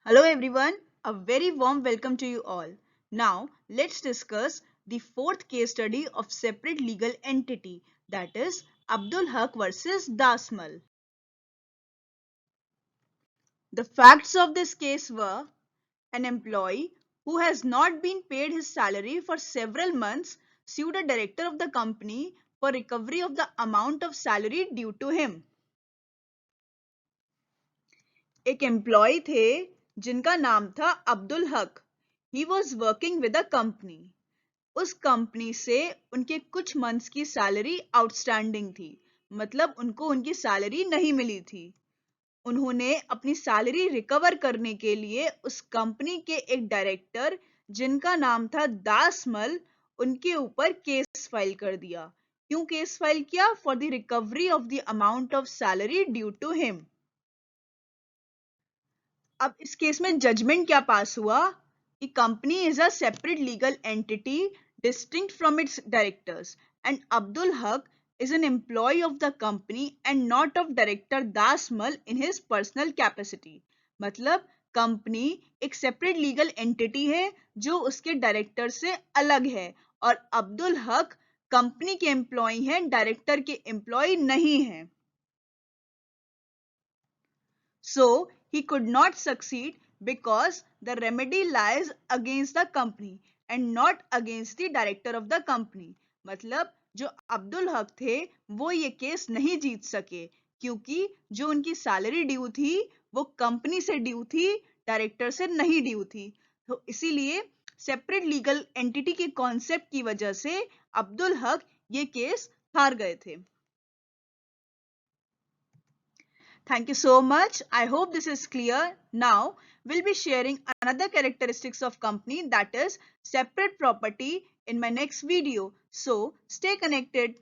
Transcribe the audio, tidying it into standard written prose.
Hello everyone, a very warm welcome to you all. Now let's discuss the fourth case study of separate legal entity, that is Abdul Haq versus Dasmal. The facts of this case were: an employee who has not been paid his salary for several months sued a director of the company for recovery of the amount of salary due to him. एक employ थे जिनका नाम था Abdul Haq. He was working with a company. उस company से उनके कुछ months की सैलरी आउटस्टैंडिंग थी, मतलब उनको उनकी सैलरी नहीं मिली थी. उन्होंने अपनी सैलरी रिकवर करने के लिए उस कंपनी के एक डायरेक्टर जिनका नाम था दासमल, उनके ऊपर केस फाइल कर दिया. क्यों केस फाइल किया? For the recovery of the amount of salary due to him. अब इस केस में जजमेंट क्या पास हुआ कि company is a separate legal entity distinct from its directors and Abdul Haq is an employee of the company and not of director दासमल in his personal capacity. मतलब company एक separate legal entity है जो उसके director से अलग है और अब्दुल हक कंपनी के एम्प्लॉय हैं, डायरेक्टर के एम्प्लॉय नहीं हैं. So he could not succeed because the remedy lies against the company and not against the director of the company. मतलब जो अब्दुल हक थे वो ये केस नहीं जीत सके क्योंकि जो उनकी सैलरी ड्यू थी वो कंपनी से ड्यू थी, डायरेक्टर से नहीं ड्यू थी. तो इसीलिए सेपरेट लीगल एंटिटी के कॉन्सेप्ट की वजह से अब्दुल हक ये केस हार गए थे. Thank you so much. I hope this is clear. Now, we'll be sharing another characteristics of company, that is separate property, in my next video. So, stay connected.